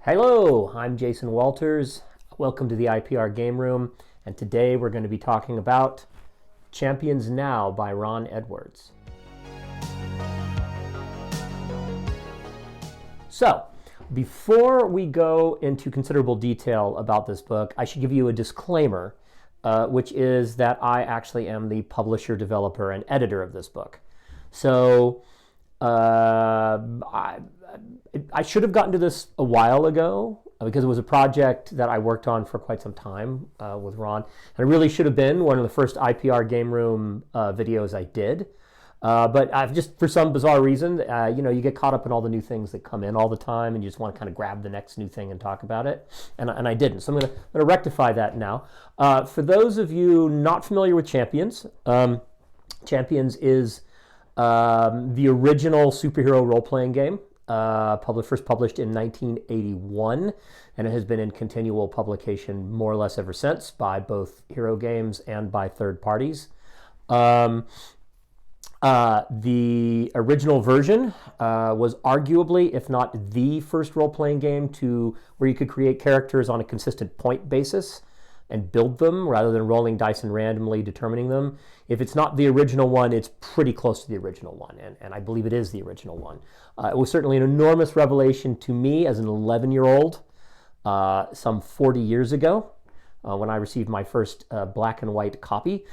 Hello, I'm Jason Walters. Welcome to the IPR Game Room, and today we're going to be talking about Champions Now by Ron Edwards. So, before we go into considerable detail about this book, I should give you a disclaimer, which is that I actually am the publisher, developer, and editor of this book. So, I should have gotten to this a while ago because it was a project that I worked on for quite some time with Ron. And it really should have been one of the first IPR Game Room videos I did. But I've just, for some bizarre reason, you get caught up in all the new things that come in all the time, and you just want to kind of grab the next new thing and talk about it. And I didn't. So I'm going to rectify that now. For those of you not familiar with Champions, Champions is the original superhero role-playing game, first published in 1981, and it has been in continual publication more or less ever since by both Hero Games and by third parties. The original version was arguably, if not the first role-playing game where you could create characters on a consistent point basis and build them rather than rolling dice and randomly determining them. If it's not the original one, it's pretty close to the original one, and I believe it is the original one. It was certainly an enormous revelation to me as an 11-year-old some 40 years ago when I received my first black and white copy.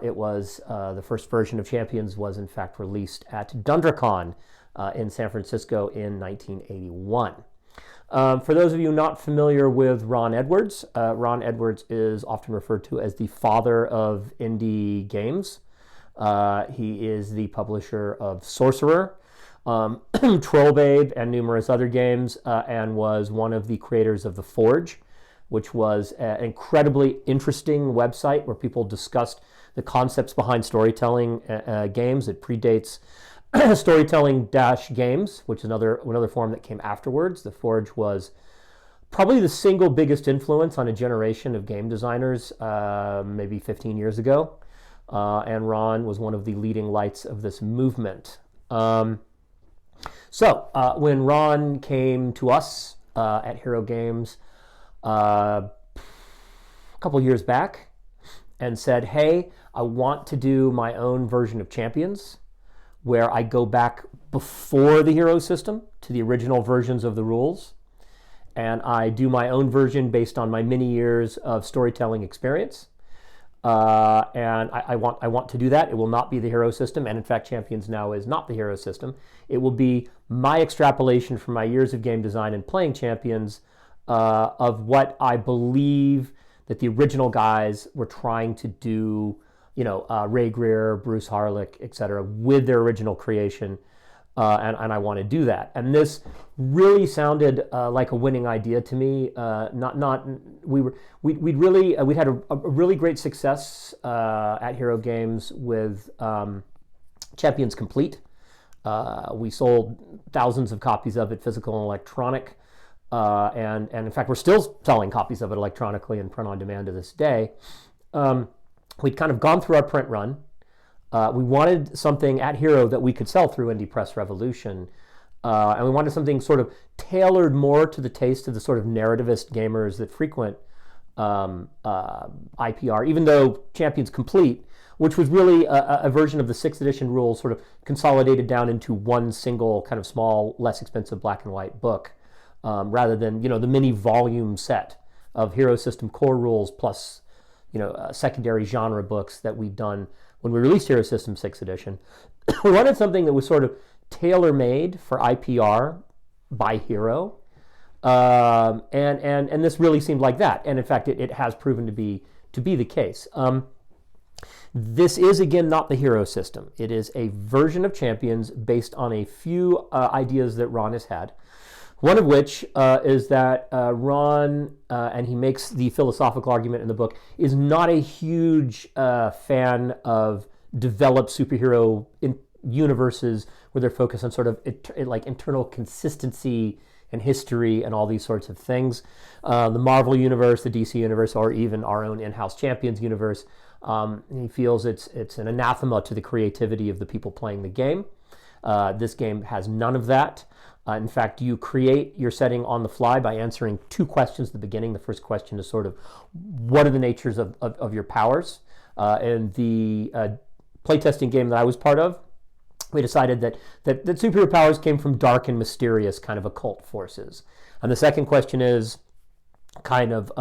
It was the first version of Champions was in fact released at DundraCon in San Francisco in 1981. For those of you not familiar with Ron Edwards is often referred to as the father of indie games. He is the publisher of Sorcerer, Troll Babe, and numerous other games, and was one of the creators of The Forge, which was an incredibly interesting website where people discussed the concepts behind storytelling games. It predates Storytelling-Games, which is another form that came afterwards. The Forge was probably the single biggest influence on a generation of game designers maybe 15 years ago. And Ron was one of the leading lights of this movement. So when Ron came to us at Hero Games a couple years back and said, hey, I want to do my own version of Champions, where I go back before the hero system to the original versions of the rules, and I do my own version based on my many years of storytelling experience. And I want to do that. It will not be the hero system, and in fact, Champions Now is not the hero system. It will be my extrapolation from my years of game design and playing Champions of what I believe that the original guys were trying to do, Ray Greer, Bruce Harlick, etc., with their original creation, and I want to do that. And this really sounded like a winning idea to me. We'd had a really great success at Hero Games with Champions Complete. We sold thousands of copies of it, physical and electronic. And in fact, we're still selling copies of it electronically and print on demand to this day. We'd kind of gone through our print run. We wanted something at Hero that we could sell through Indie Press Revolution. And we wanted something sort of tailored more to the taste of the sort of narrativist gamers that frequent IPR, even though Champions Complete, which was really a version of the 6th edition rules sort of consolidated down into one single kind of small, less expensive black and white book, rather than, the mini volume set of Hero System core rules plus secondary genre books that we'd done when we released Hero System 6th edition. We wanted something that was sort of tailor-made for IPR by Hero, and this really seemed like that. And in fact, it has proven to be the case. This is, again, not the Hero System. It is a version of Champions based on a few ideas that Ron has had. One of which is that Ron, and he makes the philosophical argument in the book, is not a huge fan of developed superhero universes where they're focused on sort of like internal consistency and history and all these sorts of things. The Marvel universe, the DC universe, or even our own in-house Champions universe, he feels it's an anathema to the creativity of the people playing the game. This game has none of that. In fact, you create your setting on the fly by answering two questions at the beginning. The first question is sort of, what are the natures of your powers? And the playtesting game that I was part of, we decided that superior powers came from dark and mysterious kind of occult forces. And the second question is kind of,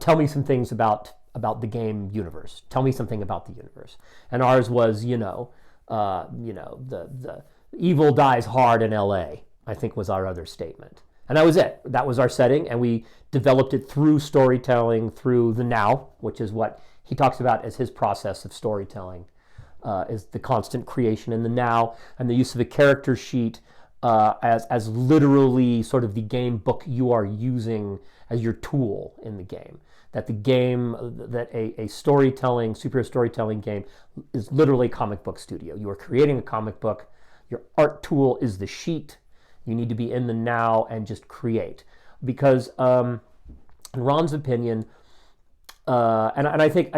tell me some things about the game universe. Tell me something about the universe. And ours was, the evil dies hard in L.A., I think was our other statement. And that was it. That was our setting, and we developed it through storytelling, through the now, which is what he talks about as his process of storytelling, is the constant creation in the now, and the use of a character sheet as literally sort of the game book you are using as your tool in the game. That the game, that a storytelling, superior storytelling game is literally a comic book studio. You are creating a comic book. Your art tool is the sheet. You need to be in the now and just create. Because in Ron's opinion, and I think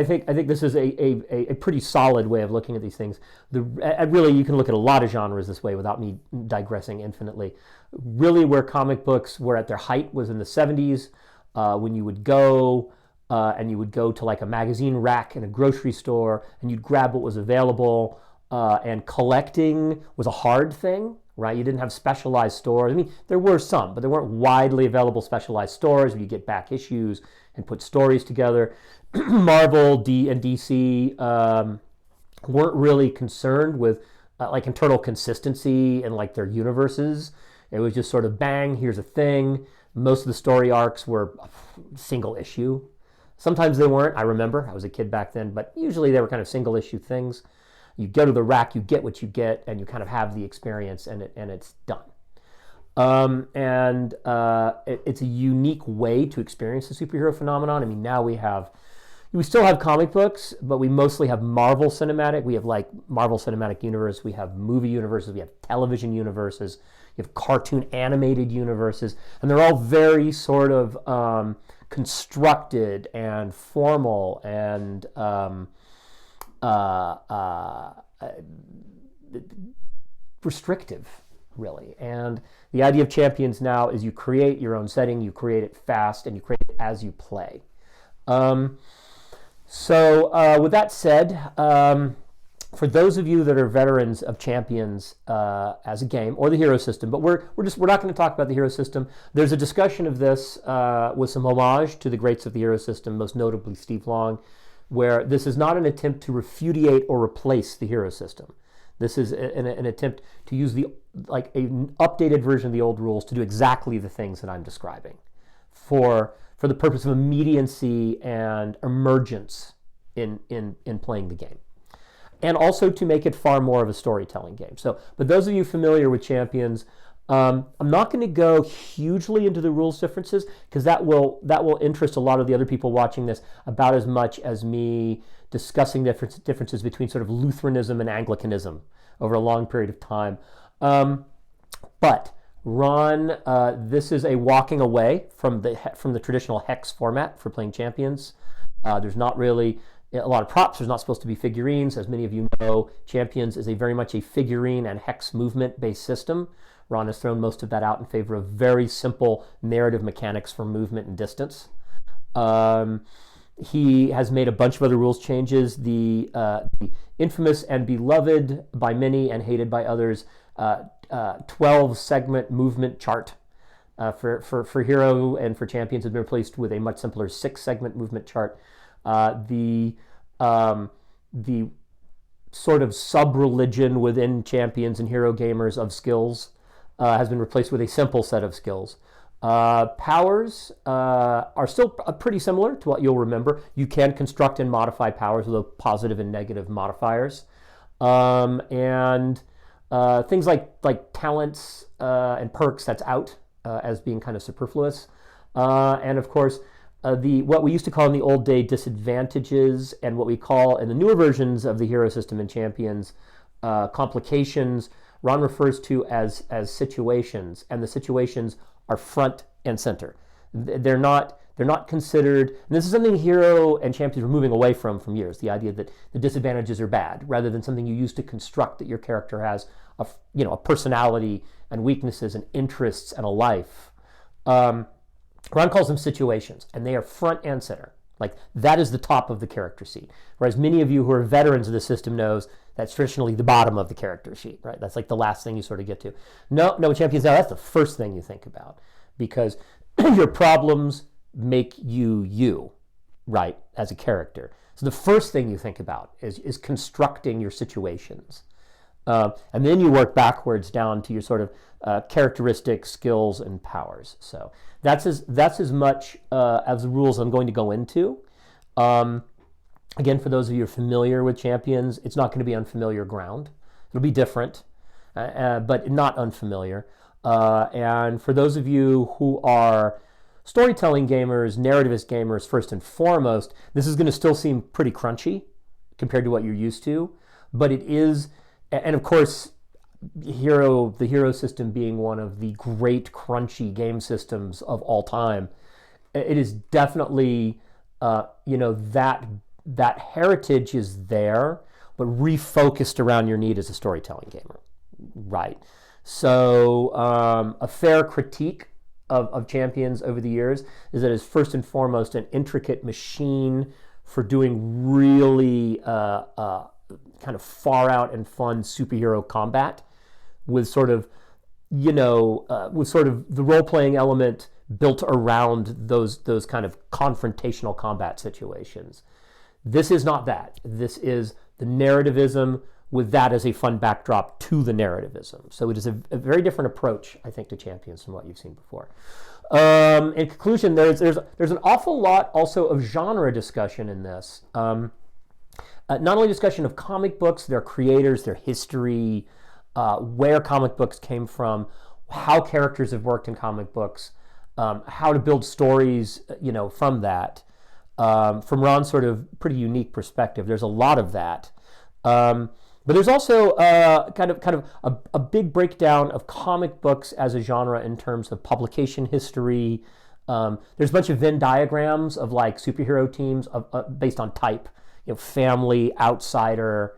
this is a pretty solid way of looking at these things. Really, you can look at a lot of genres this way without me digressing infinitely. Really, where comic books were at their height was in the 70s, when you would go and you would go to like a magazine rack in a grocery store and you'd grab what was available, and collecting was a hard thing, right? You didn't have specialized stores. I mean, there were some, but there weren't widely available specialized stores where you get back issues and put stories together. Marvel and DC weren't really concerned with like internal consistency and like their universes. It was just sort of bang, here's a thing. Most of the story arcs were single issue. Sometimes they weren't. I remember, I was a kid back then, but usually they were kind of single issue things. You go to the rack, you get what you get, and you kind of have the experience, and it's done. It's a unique way to experience the superhero phenomenon. I mean, now we still have comic books, but we mostly have Marvel Cinematic. We have like Marvel Cinematic Universe. We have movie universes. We have television universes. You have cartoon animated universes, and they're all very sort of constructed and formal and restrictive, really. And the idea of Champions now is you create your own setting, you create it fast, and you create it as you play. With that said, for those of you that are veterans of Champions as a game, or the hero system, but we're not going to talk about the hero system. There's a discussion of this with some homage to the greats of the hero system, most notably Steve Long, where this is not an attempt to repudiate or replace the hero system. This is an attempt to use an updated version of the old rules to do exactly the things that I'm describing, for the purpose of immediacy and emergence in playing the game, and also to make it far more of a storytelling game. So, but those of you familiar with Champions, I'm not going to go hugely into the rules differences, because that will interest a lot of the other people watching this about as much as me discussing differences between sort of Lutheranism and Anglicanism over a long period of time. But Ron, this is a walking away from the traditional hex format for playing Champions. There's not really a lot of props. There's not supposed to be figurines. As many of you know, Champions is very much a figurine and hex movement-based system. Ron has thrown most of that out in favor of very simple narrative mechanics for movement and distance. He has made a bunch of other rules changes. The infamous and beloved by many and hated by others 12-segment movement chart for Hero and for Champions has been replaced with a much simpler 6-segment movement chart. The sort of sub-religion within Champions and Hero gamers of skills has been replaced with a simple set of skills. Powers are still pretty similar to what you'll remember. You can construct and modify powers with positive and negative modifiers. And things like talents and perks, that's out as being kind of superfluous. And of course, what we used to call in the old day disadvantages, and what we call in the newer versions of the hero system and Champions complications, Ron refers to as situations, and the situations are front and center. They're not considered, and this is something Hero and Champions were moving away from years, the idea that the disadvantages are bad, rather than something you use to construct that your character has a personality and weaknesses and interests and a life. Ron calls them situations, and they are front and center. Like, that is the top of the character sheet. Whereas many of you who are veterans of the system knows that's traditionally the bottom of the character sheet, right? That's like the last thing you sort of get to. No, Champions Now, that's the first thing you think about, because your problems make you, right, as a character. So the first thing you think about is constructing your situations. And then you work backwards down to your sort of characteristics, skills, and powers. So that's as much as the rules I'm going to go into. Again, for those of you who are familiar with Champions, it's not going to be unfamiliar ground. It'll be different, but not unfamiliar. And for those of you who are storytelling gamers, narrativist gamers, first and foremost, this is going to still seem pretty crunchy compared to what you're used to, but it is, and of course, the Hero system being one of the great crunchy game systems of all time, it is definitely, that heritage is there, but refocused around your need as a storytelling gamer, right? So a fair critique of Champions over the years is that it's first and foremost an intricate machine for doing really kind of far out and fun superhero combat with sort of, the role-playing element built around those kind of confrontational combat situations. This is not that. This is the narrativism with that as a fun backdrop to the narrativism. So it is a very different approach, I think, to Champions from what you've seen before. In conclusion, there's an awful lot also of genre discussion in this. Not only discussion of comic books, their creators, their history, where comic books came from, how characters have worked in comic books, how to build stories, from that. From Ron's sort of pretty unique perspective, there's a lot of that. But there's also kind of a big breakdown of comic books as a genre in terms of publication history. There's a bunch of Venn diagrams of like superhero teams based on type, family, outsider,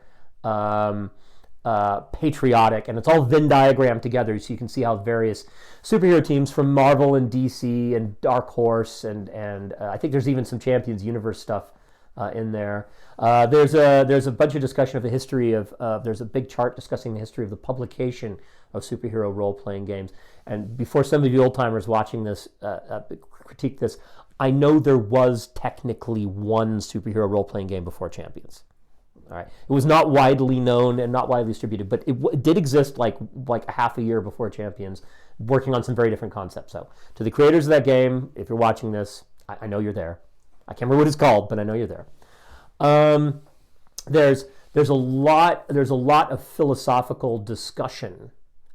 patriotic, and it's all Venn diagrammed together, so you can see how various superhero teams from Marvel and DC and Dark Horse and I think there's even some Champions Universe stuff in there. There's a bunch of discussion of the history of, there's a big chart discussing the history of the publication of superhero role-playing games. And before some of you old-timers watching this critique this, I know there was technically one superhero role-playing game before Champions. All right, it was not widely known and not widely distributed, but it did exist like a half a year before Champions, working on some very different concepts. So to the creators of that game, if you're watching this, I know you're there. I can't remember what it's called, but I know you're there. There's a lot of philosophical discussion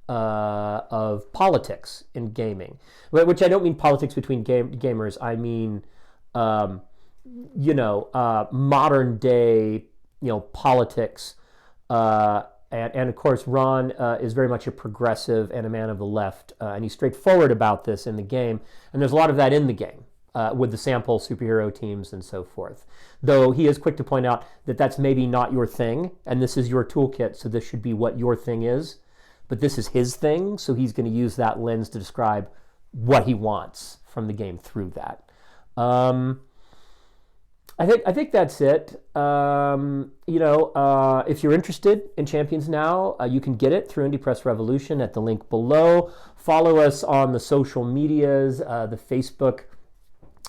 of politics in gaming, which I don't mean politics between gamers. I mean, modern day, politics. And of course, Ron is very much a progressive and a man of the left, and he's straightforward about this in the game. And there's a lot of that in the game. With the sample superhero teams and so forth. Though he is quick to point out that that's maybe not your thing, and this is your toolkit, so this should be what your thing is. But this is his thing, so he's going to use that lens to describe what he wants from the game through that. I think that's it. If you're interested in Champions Now, you can get it through Indie Press Revolution at the link below. Follow us on the social medias, the Facebook,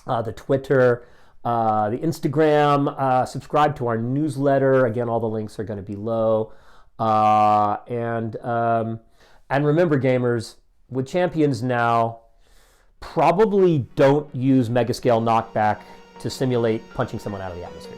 the Twitter, the Instagram. Subscribe to our newsletter. Again, all the links are going to be below. And remember, gamers, with Champions Now, probably don't use mega scale knockback to simulate punching someone out of the atmosphere.